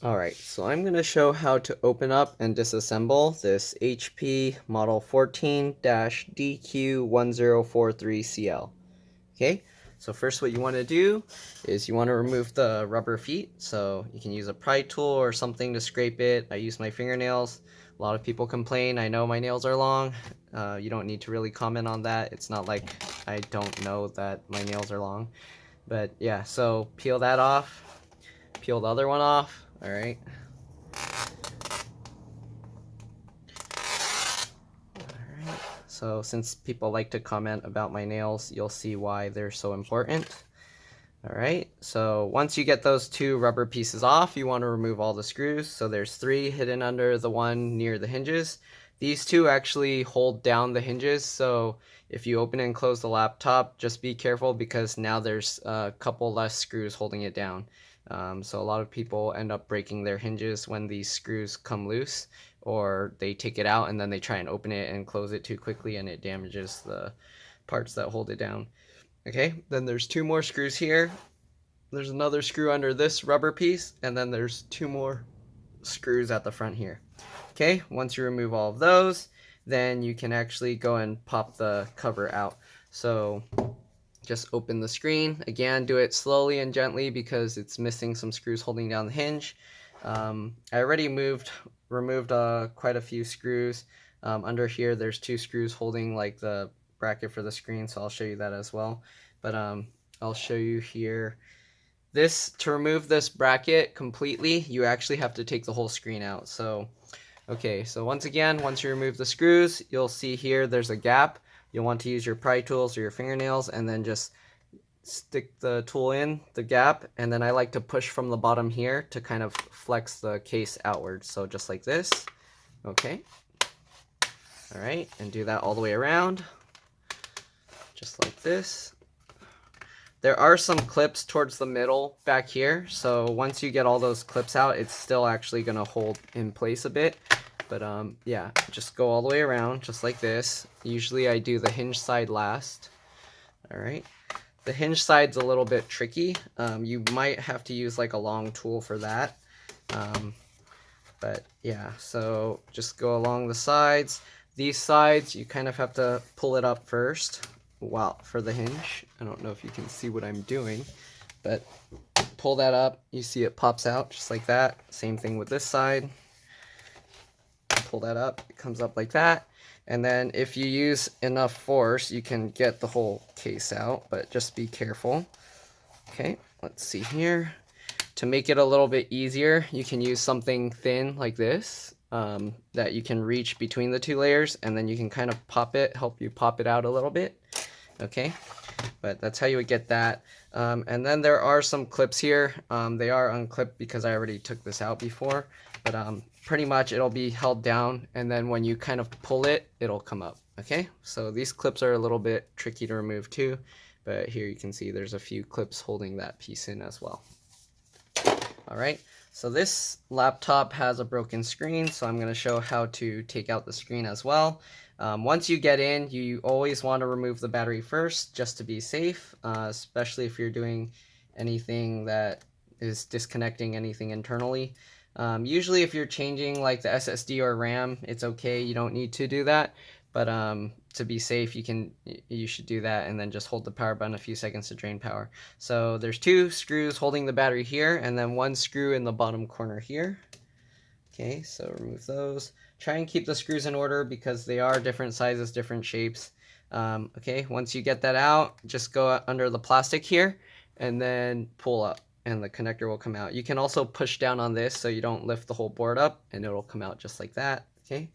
Alright, so I'm going to show how to open up and disassemble this HP Model 14-DQ1043CL. Okay, so first what you want to do is you want to remove the rubber feet. So you can use a pry tool or something to scrape it. I use my fingernails. A lot of people complain, I know my nails are long. You don't need to really comment on that. It's not like I don't know that my nails are long. But yeah, so peel that off. Peel the other one off. Alright. So since people like to comment about my nails, you'll see why they're so important. Alright, so once you get those two rubber pieces off, you want to remove all the screws. So there's 3 hidden under the one near the hinges. These 2 actually hold down the hinges, so if you open and close the laptop, just be careful because now there's a couple less screws holding it down. So a lot of people end up breaking their hinges when these screws come loose, or they take it out and then they try and open it and close it too quickly and it damages the parts that hold it down. Okay, then there's 2 more screws here. There's another screw under this rubber piece, and then there's 2 more screws at the front here. Okay, once you remove all of those, then you can actually go and pop the cover out. So just open the screen. Again, do it slowly and gently because it's missing some screws holding down the hinge. I already removed quite a few screws. Under here, there's 2 screws holding like the bracket for the screen, so I'll show you that as well. But I'll show you here. To remove this bracket completely, you actually have to take the whole screen out. So, okay, so once you remove the screws, you'll see here there's a gap. You'll want to use your pry tools or your fingernails and then just stick the tool in the gap, and then I like to push from the bottom here to kind of flex the case outward. So just like this. Okay. Alright, and do that all the way around. Just like this. There are some clips towards the middle back here, so once you get all those clips out, it's still actually going to hold in place a bit. But yeah, just go all the way around, just like this. Usually I do the hinge side last. Alright. The hinge side's a little bit tricky. You might have to use like a long tool for that. But yeah, so just go along the sides. These sides, you kind of have to pull it up first. Wow, for the hinge. I don't know if you can see what I'm doing, but pull that up. You see it pops out just like that. Same thing with this side. Pull that up, it comes up like that. And then if you use enough force, you can get the whole case out, but just be careful. Okay, let's see here. To make it a little bit easier, you can use something thin like this that you can reach between the 2 layers, and then you can kind of help you pop it out a little bit. Okay, but that's how you would get that. And then there are some clips here. They are unclipped because I already took this out before, but pretty much it'll be held down, and then when you kind of pull it, it'll come up. Okay, so these clips are a little bit tricky to remove too, but here you can see there's a few clips holding that piece in as well. Alright, so this laptop has a broken screen, so I'm going to show how to take out the screen as well. Once you get in, you always want to remove the battery first, just to be safe, especially if you're doing anything that is disconnecting anything internally. Usually if you're changing like the SSD or RAM, it's okay, you don't need to do that, but to be safe, you should do that and then just hold the power button a few seconds to drain power. So there's 2 screws holding the battery here, and then 1 screw in the bottom corner here. Okay, so remove those. Try and keep the screws in order because they are different sizes, different shapes. Okay, once you get that out, just go under the plastic here and then pull up and the connector will come out. You can also push down on this so you don't lift the whole board up and it'll come out just like that. Okay,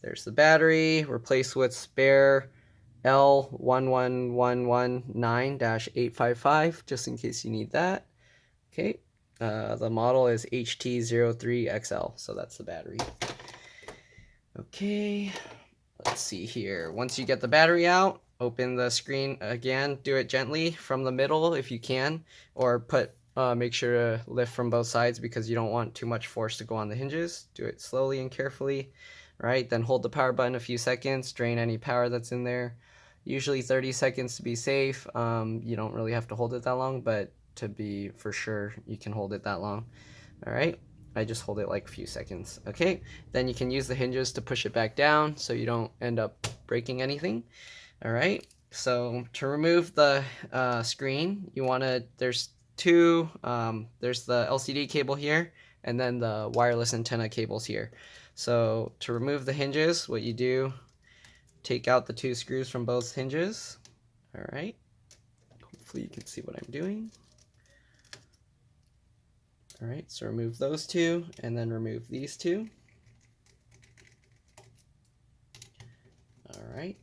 there's the battery. Replace with spare L11119-855 just in case you need that. Okay, the model is HT03XL, so that's the battery. Okay, let's see here. Once you get the battery out, open the screen again. Do it gently from the middle if you can, or make sure to lift from both sides because you don't want too much force to go on the hinges. Do it slowly and carefully. Right, then hold the power button a few seconds, drain any power that's in there. Usually 30 seconds to be safe. You don't really have to hold it that long, but to be for sure, you can hold it that long. All right, I just hold it like a few seconds. Okay, then you can use the hinges to push it back down so you don't end up breaking anything. All right, so to remove the screen, you want to, there's two, there's the LCD cable here and then the wireless antenna cables here. So to remove the hinges, what you do, take out the two screws from both hinges. All right, hopefully you can see what I'm doing. All right, so remove those two and then remove these two. All right.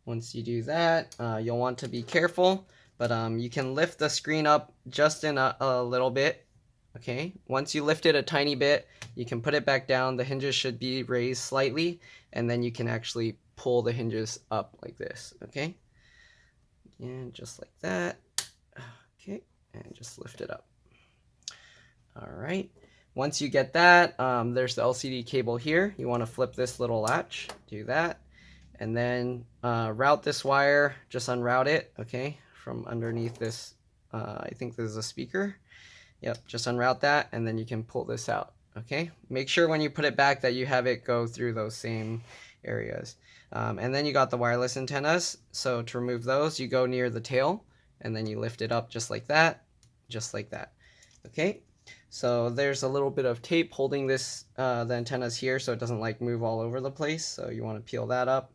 Once you do that, you'll want to be careful, but you can lift the screen up just in a little bit. Okay, once you lift it a tiny bit, you can put it back down. The hinges should be raised slightly, and then you can actually pull the hinges up like this. Okay, and just like that. Okay, and just lift it up. All right, once you get that, there's the LCD cable here. You want to flip this little latch, do that, and then route this wire, just unroute it, okay, from underneath this, I think this is a speaker. Yep, just unroute that, and then you can pull this out, okay? Make sure when you put it back that you have it go through those same areas. And then you got the wireless antennas, so to remove those, you go near the tail, and then you lift it up just like that, okay? So there's a little bit of tape holding this, the antennas here, so it doesn't like move all over the place, so you want to peel that up.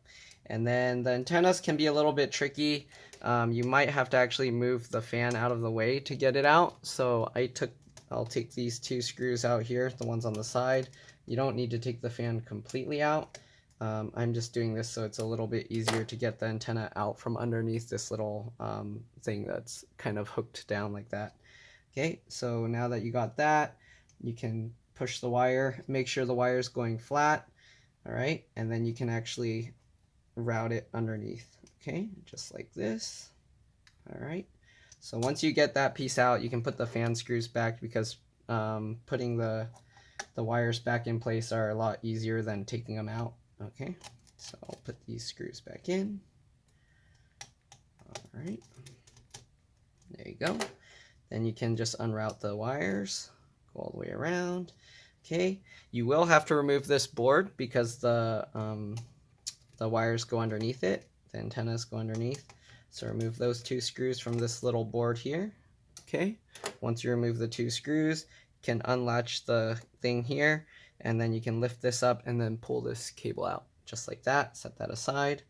And then the antennas can be a little bit tricky. You might have to actually move the fan out of the way to get it out. So I'll take these two screws out here, the ones on the side. You don't need to take the fan completely out. I'm just doing this so it's a little bit easier to get the antenna out from underneath this little thing that's kind of hooked down like that. Okay, so now that you got that, you can push the wire, make sure the wire is going flat, all right, and then you can actually route it underneath, okay, just like this. All right, so once you get that piece out, you can put the fan screws back, because putting the wires back in place are a lot easier than taking them out. Okay, so I'll put these screws back in. All right, there you go. Then you can just unroute the wires, go all the way around. Okay, you will have to remove this board because the wires go underneath it, the antennas go underneath. So remove those two screws from this little board here. Okay, once you remove the two screws, you can unlatch the thing here, and then you can lift this up and then pull this cable out just like that. Set that aside.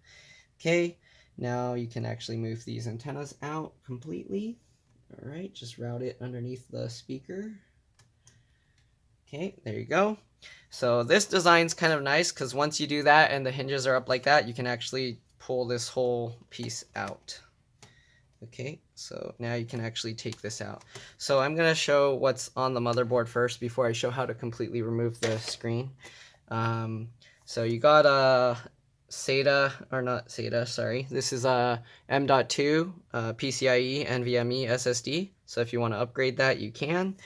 Okay, now you can actually move these antennas out completely. All right, just route it underneath the speaker. Okay, there you go. So this design's kind of nice because once you do that and the hinges are up like that, you can actually pull this whole piece out. Okay, so now you can actually take this out. So I'm going to show what's on the motherboard first before I show how to completely remove the screen. So you got a SATA, or not SATA, sorry. This is a M.2 PCIe NVMe SSD. So if you want to upgrade that, you can.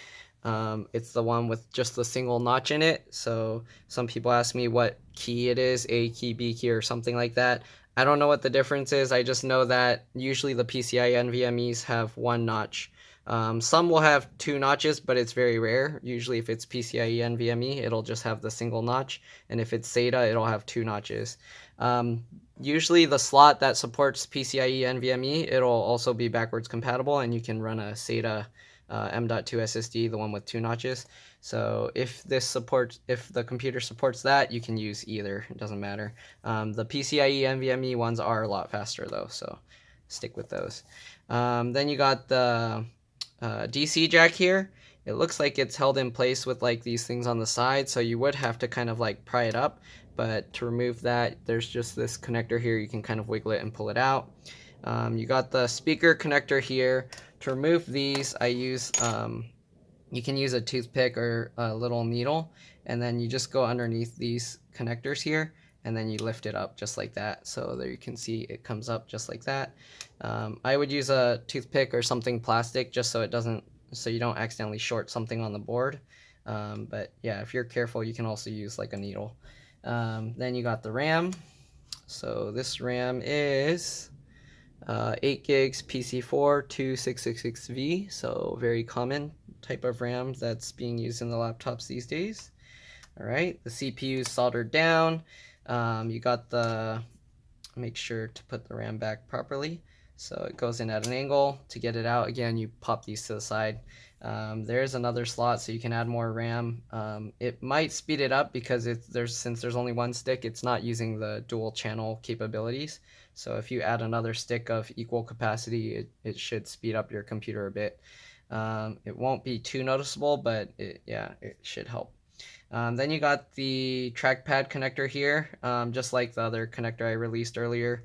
It's the one with just the single notch in it. So some people ask me what key it is, A key, B key, or something like that. I don't know what the difference is. I just know that usually the PCIe NVMe's have one notch. Some will have two notches, but it's very rare. Usually if it's PCIe NVMe, it'll just have the single notch. And if it's SATA, it'll have two notches. Usually the slot that supports PCIe NVMe, it'll also be backwards compatible, and you can run a SATA M.2 SSD, the one with two notches. So if the computer supports that, you can use either. It doesn't matter. The PCIe NVMe ones are a lot faster though, so stick with those. Then you got the DC jack here. It looks like it's held in place with like these things on the side, so you would have to kind of like pry it up. But to remove that, there's just this connector here. You can kind of wiggle it and pull it out. You got the speaker connector here. To remove these, I use, you can use a toothpick or a little needle, and then you just go underneath these connectors here, and then you lift it up just like that. So there you can see it comes up just like that. I would use a toothpick or something plastic just so you don't accidentally short something on the board. But yeah, if you're careful, you can also use like a needle. Then you got the RAM. So this RAM is 8 gigs PC4 2666V, so very common type of RAM that's being used in the laptops these days. All right, the CPU is soldered down. You got the, make sure to put the RAM back properly. So it goes in at an angle. To get it out, again, you pop these to the side. There's another slot so you can add more RAM. It might speed it up because since there's only one stick, it's not using the dual channel capabilities. So if you add another stick of equal capacity, it should speed up your computer a bit. It won't be too noticeable, but it should help. Then you got the trackpad connector here, just like the other connector I released earlier.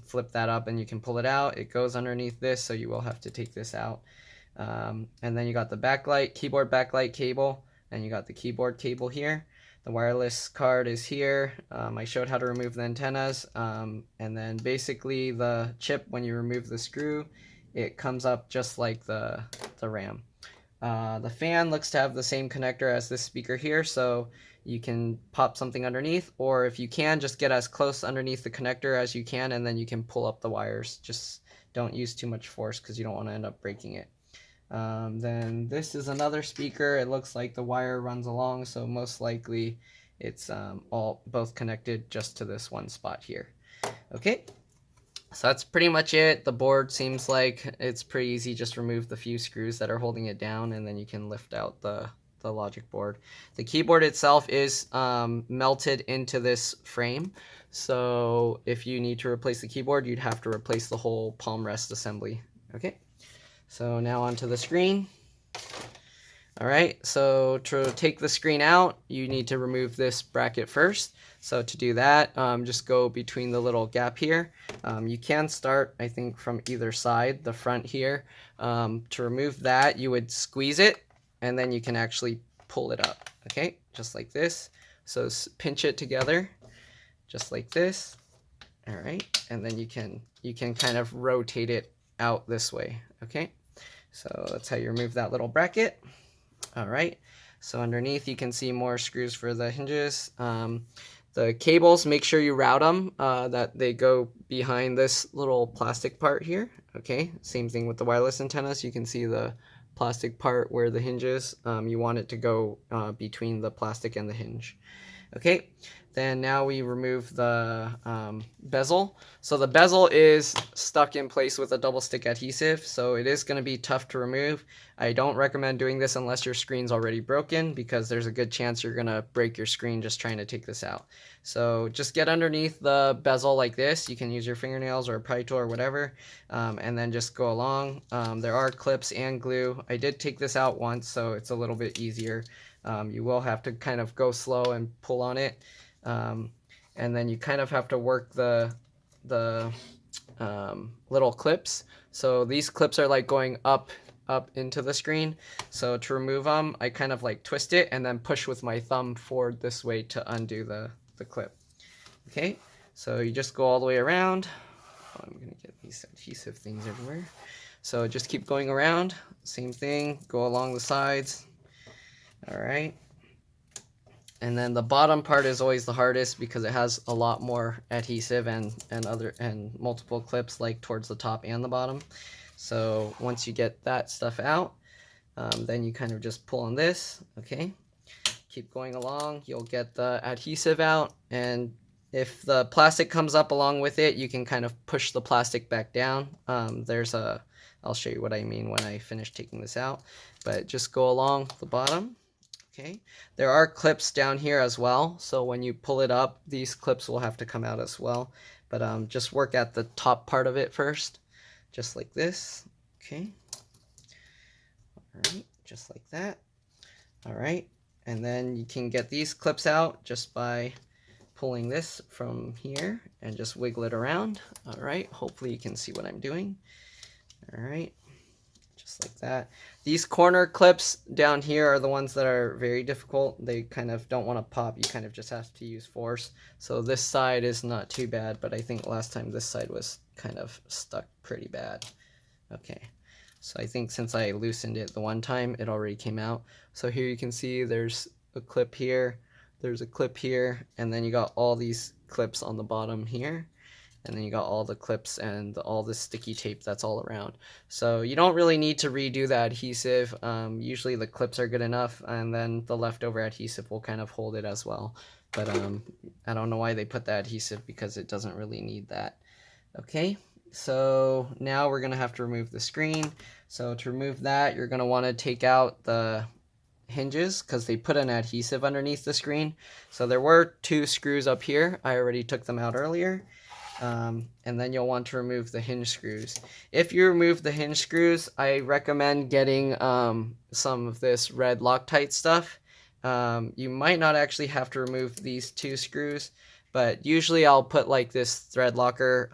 Flip that up and you can pull it out. It goes underneath this, so you will have to take this out. And then you got the backlight, keyboard backlight cable, and you got the keyboard cable here. The wireless card is here. I showed how to remove the antennas, and then basically the chip, when you remove the screw, it comes up just like the RAM. The fan looks to have the same connector as this speaker here, so you can pop something underneath, or if you can, just get as close underneath the connector as you can, and then you can pull up the wires. Just don't use too much force because you don't want to end up breaking it. Then this is another speaker. It looks like the wire runs along, so most likely it's both connected just to this one spot here. Okay. So that's pretty much it. The board seems like it's pretty easy. Just remove the few screws that are holding it down, and then you can lift out the logic board. The keyboard itself is melted into this frame. So if you need to replace the keyboard, you'd have to replace the whole palm rest assembly. Okay, so now onto the screen. All right, so to take the screen out, you need to remove this bracket first. So to do that, just go between the little gap here. You can start, I think, from either side, the front here. To remove that, you would squeeze it, and then you can actually pull it up, okay? Just like this. So pinch it together, just like this. All right, and then you can kind of rotate it out this way, okay? So that's how you remove that little bracket. All right, so underneath you can see more screws for the hinges. The cables, make sure you route them, that they go behind this little plastic part here. Okay, same thing with the wireless antennas. You can see the plastic part where the hinge is. You want it to go between the plastic and the hinge. Okay, then now we remove the bezel. So the bezel is stuck in place with a double stick adhesive, so it is going to be tough to remove. I don't recommend doing this unless your screen's already broken, because there's a good chance you're going to break your screen just trying to take this out. So just get underneath the bezel like this. You can use your fingernails or a pry tool or whatever, and then just go along. There are clips and glue. I did take this out once, so it's a little bit easier. You will have to kind of go slow and pull on it, and then you kind of have to work the little clips. So these clips are like going up into the screen. So to remove them, I kind of like twist it and then push with my thumb forward this way to undo the clip. Okay, so you just go all the way around. Oh, I'm gonna get these adhesive things everywhere. So just keep going around, same thing, go along the sides. All right, and then the bottom part is always the hardest because it has a lot more adhesive and multiple clips like towards the top and the bottom. So once you get that stuff out, then you kind of just pull on this. Okay, keep going along, you'll get the adhesive out, and if the plastic comes up along with it, you can kind of push the plastic back down. I'll show you what I mean when I finish taking this out, but just go along the bottom. Okay, there are clips down here as well, so when you pull it up, these clips will have to come out as well, but just work at the top part of it first, just like this. Okay, all right, just like that. All right, and then you can get these clips out just by pulling this from here and just wiggle it around. All right, hopefully you can see what I'm doing. All right, just like that. These corner clips down here are the ones that are very difficult. They kind of don't want to pop. You kind of just have to use force. So this side is not too bad, but I think last time this side was kind of stuck pretty bad. Okay, so I think since I loosened it the one time, it already came out. So here you can see there's a clip here, there's a clip here, and then you got all these clips on the bottom here. and then you got all the clips and all the sticky tape that's all around. So you don't really need to redo the adhesive. Usually the clips are good enough, and then the leftover adhesive will kind of hold it as well. But I don't know why they put the adhesive, because it doesn't really need that. Okay, so now we're gonna have to remove the screen. So to remove that, you're gonna want to take out the hinges, because they put an adhesive underneath the screen. So there were 2 screws up here. I already took them out earlier. And then you'll want to remove the hinge screws. If you remove the hinge screws, I recommend getting some of this red Loctite stuff. You might not actually have to remove these 2 screws, but usually I'll put like this thread locker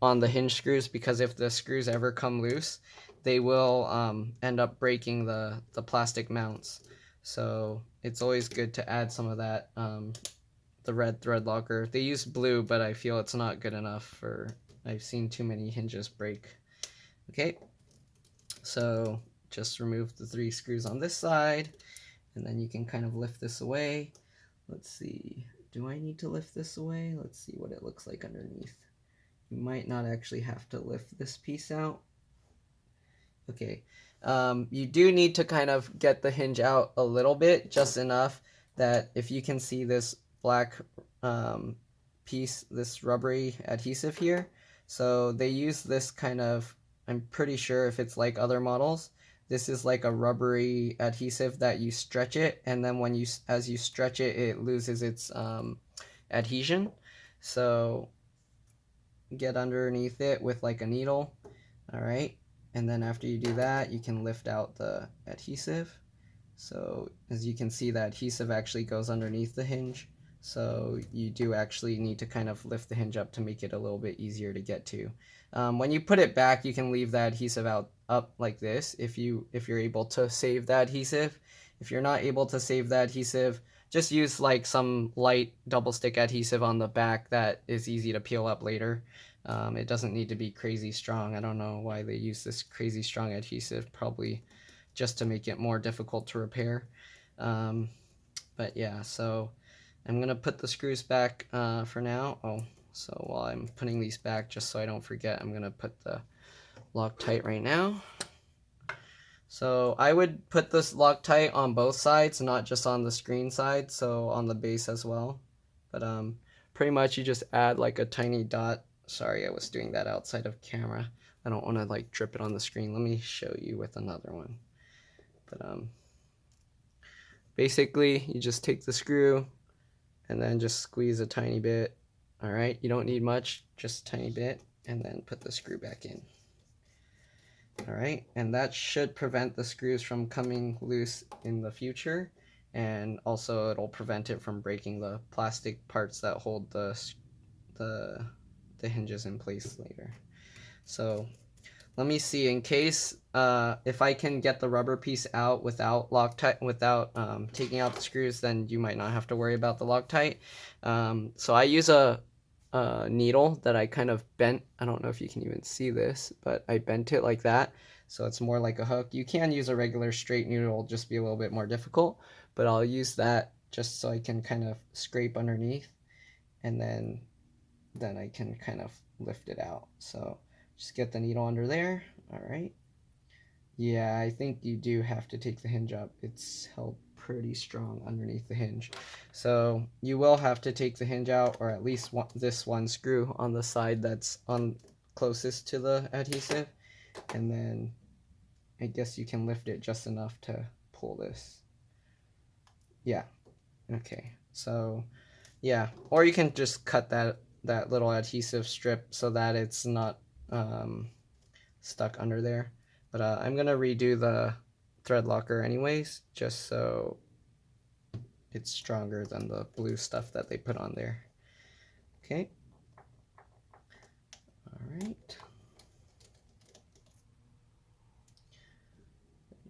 on the hinge screws, because if the screws ever come loose, they will end up breaking the plastic mounts. So it's always good to add some of that, the red thread locker. They use blue, but I feel it's not good enough for, I've seen too many hinges break. Okay, so just remove the 3 screws on this side, and then you can kind of lift this away. Let's see, do I need to lift this away? Let's see what it looks like underneath. You might not actually have to lift this piece out. Okay, you do need to kind of get the hinge out a little bit, just enough that if you can see this black piece, this rubbery adhesive here. So they use this kind of, I'm pretty sure if it's like other models, this is like a rubbery adhesive that you stretch it, and then when as you stretch it, it loses its adhesion. So get underneath it with like a needle. All right, and then after you do that, you can lift out the adhesive. So as you can see, the adhesive actually goes underneath the hinge. So you do actually need to kind of lift the hinge up to make it a little bit easier to get to. When you put it back, you can leave the adhesive up like this if you're able to save the adhesive. If you're not able to save the adhesive, just use like some light double stick adhesive on the back that is easy to peel up later. It doesn't need to be crazy strong. I don't know why they use this crazy strong adhesive, probably just to make it more difficult to repair. But yeah, so I'm gonna put the screws back for now. Oh, so while I'm putting these back, just so I don't forget, I'm gonna put the Loctite right now. So I would put this Loctite on both sides, not just on the screen side, so on the base as well. But pretty much you just add like a tiny dot. Sorry, I was doing that outside of camera. I don't want to like drip it on the screen. Let me show you with another one. But basically you just take the screw and then just squeeze a tiny bit. All right, you don't need much, just a tiny bit, and then put the screw back in. All right, and that should prevent the screws from coming loose in the future, and also it'll prevent it from breaking the plastic parts that hold the hinges in place later. So let me see, in case if I can get the rubber piece out without Loctite, without taking out the screws, then you might not have to worry about the Loctite. So I use a needle that I kind of bent. I don't know if you can even see this, but I bent it like that, so it's more like a hook. You can use a regular straight needle, it'll just be a little bit more difficult, but I'll use that just so I can kind of scrape underneath, and then I can kind of lift it out. So just get the needle under there. All right. Yeah, I think you do have to take the hinge up. It's held pretty strong underneath the hinge. So you will have to take the hinge out, or at least this one screw on the side that's on closest to the adhesive. And then I guess you can lift it just enough to pull this. Yeah. Okay. So yeah, or you can just cut that little adhesive strip so that it's not stuck under there. But I'm gonna redo the thread locker anyways, just so it's stronger than the blue stuff that they put on there. Okay. All right.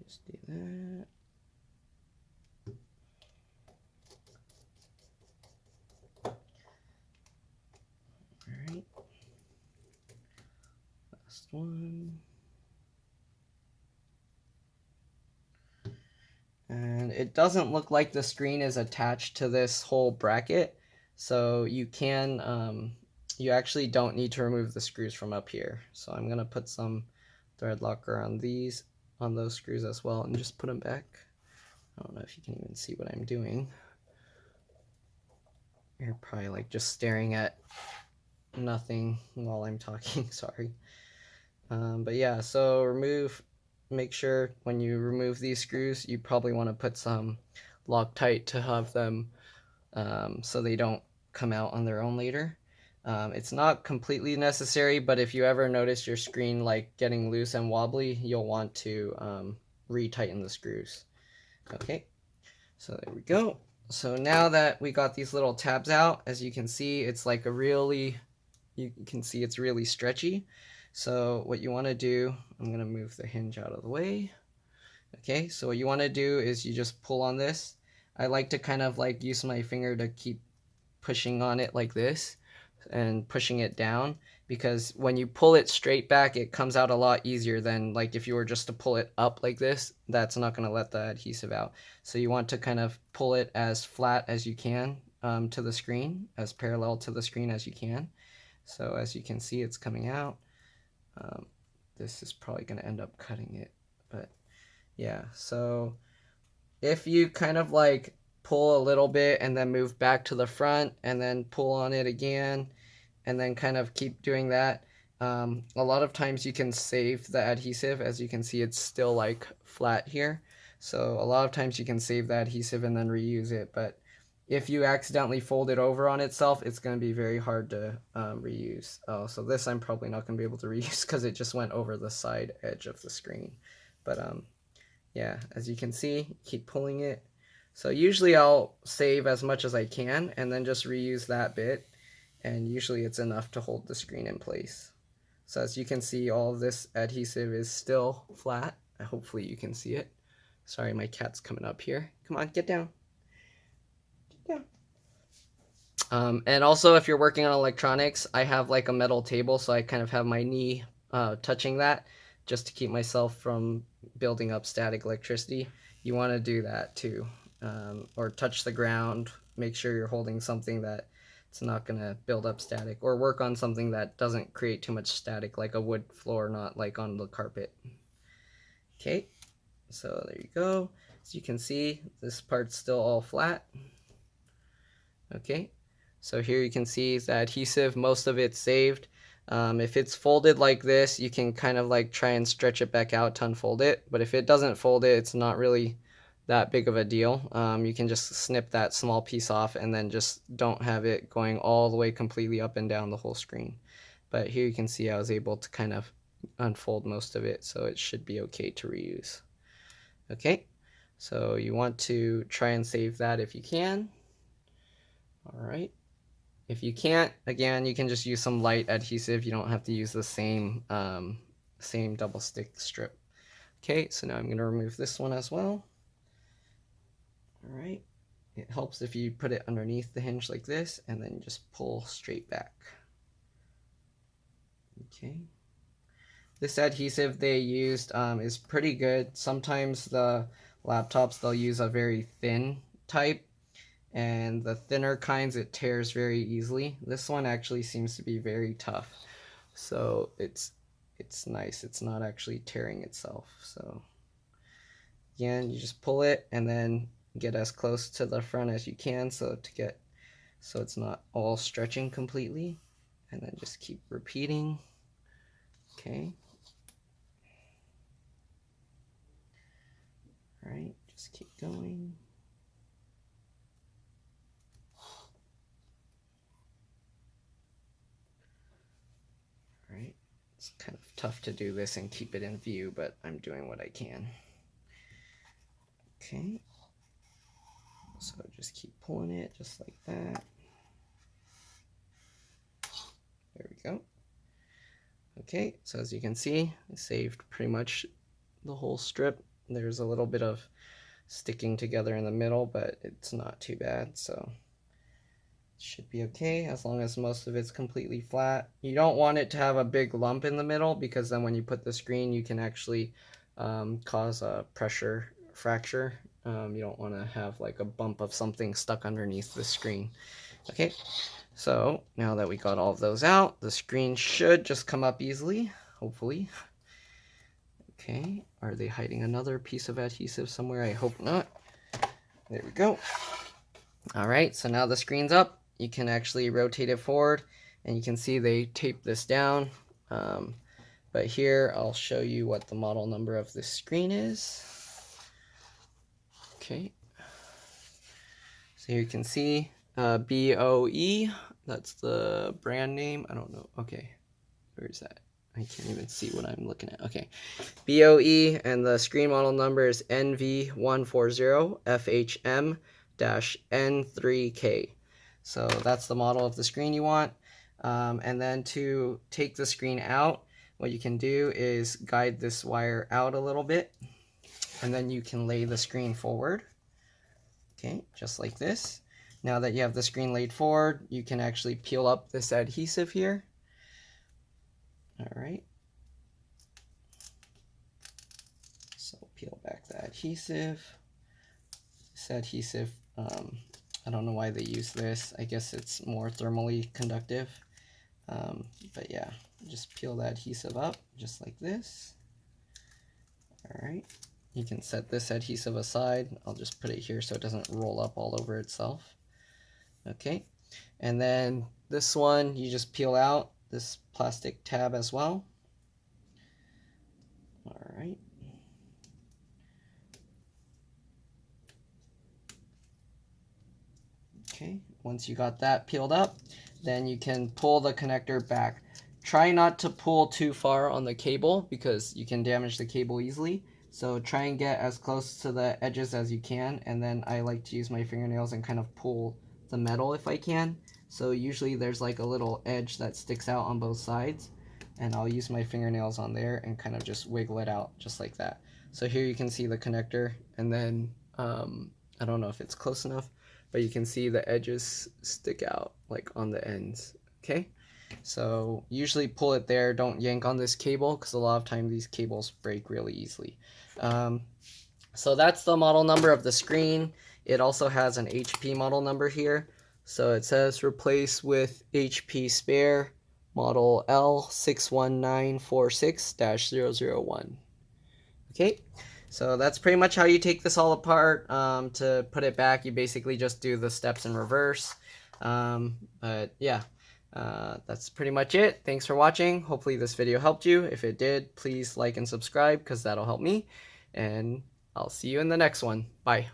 Just do that. All right. Last one. And it doesn't look like the screen is attached to this whole bracket, so you can you actually don't need to remove the screws from up here. So I'm going to put some thread locker on those screws as well, and just put them back. I don't know if you can even see what I'm doing. You're probably like just staring at nothing while I'm talking, sorry. But yeah, so make sure when you remove these screws, you probably want to put some Loctite to have them so they don't come out on their own later. It's not completely necessary, but if you ever notice your screen like getting loose and wobbly, you'll want to retighten the screws. Okay, so there we go. So now that we got these little tabs out, as you can see, it's like you can see it's really stretchy. So what you want to do, I'm going to move the hinge out of the way. Okay, so what you want to do is you just pull on this. I like to kind of like use my finger to keep pushing on it like this and pushing it down, because when you pull it straight back, it comes out a lot easier than like if you were just to pull it up like this. That's not going to let the adhesive out. So you want to kind of pull it as flat as you can to the screen, as parallel to the screen as you can. So as you can see, it's coming out. This is probably going to end up cutting it, but yeah. So if you kind of like pull a little bit and then move back to the front and then pull on it again and then kind of keep doing that, a lot of times you can save the adhesive. As you can see, it's still like flat here. So a lot of times you can save the adhesive and then reuse it, but if you accidentally fold it over on itself, it's going to be very hard to reuse. Oh, so this I'm probably not going to be able to reuse because it just went over the side edge of the screen. But yeah, as you can see, keep pulling it. So usually I'll save as much as I can and then just reuse that bit. And usually it's enough to hold the screen in place. So as you can see, all of this adhesive is still flat. Hopefully you can see it. Sorry, my cat's coming up here. Come on, get down. And also, if you're working on electronics, I have like a metal table, so I kind of have my knee touching that just to keep myself from building up static electricity. You want to do that too, or touch the ground. Make sure you're holding something that it's not going to build up static, or work on something that doesn't create too much static, like a wood floor, not like on the carpet. Okay, so there you go. As you can see, this part's still all flat. Okay. So here you can see the adhesive, most of it's saved. If it's folded like this, you can kind of like try and stretch it back out to unfold it. But if it doesn't fold it, it's not really that big of a deal. You can just snip that small piece off and then just don't have it going all the way completely up and down the whole screen. But here you can see I was able to kind of unfold most of it, so it should be okay to reuse. Okay, so you want to try and save that if you can. All right. If you can't, again, you can just use some light adhesive. You don't have to use the same double stick strip. Okay, so now I'm going to remove this one as well. All right. It helps if you put it underneath the hinge like this and then just pull straight back. Okay. This adhesive they used is pretty good. Sometimes the laptops, they'll use a very thin type, and the thinner kinds it tears very easily. This one actually seems to be very tough, so it's nice. It's not actually tearing itself. So again, you just pull it and then get as close to the front as you can so it's not all stretching completely, and then just keep repeating. Okay. All right, just keep going. Right, it's kind of tough to do this and keep it in view, but I'm doing what I can. Okay, so just keep pulling it just like that. There we go. Okay, so as you can see, I saved pretty much the whole strip. There's a little bit of sticking together in the middle, but it's not too bad, so it should be okay as long as most of it's completely flat. You don't want it to have a big lump in the middle, because then when you put the screen, you can actually cause a pressure fracture. You don't want to have like a bump of something stuck underneath the screen. Okay, so now that we got all of those out, the screen should just come up easily, hopefully. Okay, are they hiding another piece of adhesive somewhere? I hope not. There we go. All right, so now the screen's up. You can actually rotate it forward, and you can see they taped this down. But here, I'll show you what the model number of this screen is. Okay. So here you can see BOE. That's the brand name. I don't know. Okay, where is that? I can't even see what I'm looking at. Okay, BOE, and the screen model number is NV140FHM-N3K. So that's the model of the screen you want. And then to take the screen out, what you can do is guide this wire out a little bit, and then you can lay the screen forward. Okay, just like this. Now that you have the screen laid forward, you can actually peel up this adhesive here. All right. So peel back the adhesive. This adhesive, I don't know why they use this. I guess it's more thermally conductive. But yeah, just peel the adhesive up just like this. All right. You can set this adhesive aside. I'll just put it here so it doesn't roll up all over itself. Okay. And then this one, you just peel out this plastic tab as well. All right. Okay, once you got that peeled up, then you can pull the connector back. Try not to pull too far on the cable because you can damage the cable easily. So try and get as close to the edges as you can, and then I like to use my fingernails and kind of pull the metal if I can. So usually there's like a little edge that sticks out on both sides, and I'll use my fingernails on there and kind of just wiggle it out just like that. So here you can see the connector, and then I don't know if it's close enough, but you can see the edges stick out like on the ends. Okay, so usually pull it there, don't yank on this cable because a lot of times these cables break really easily. So that's the model number of the screen. It also has an HP model number here. So it says replace with HP spare model L61946-001. Okay, so that's pretty much how you take this all apart. To put it back, you basically just do the steps in reverse. But yeah, that's pretty much it. Thanks for watching. Hopefully this video helped you. If it did, please like and subscribe because that'll help me. And I'll see you in the next one. Bye.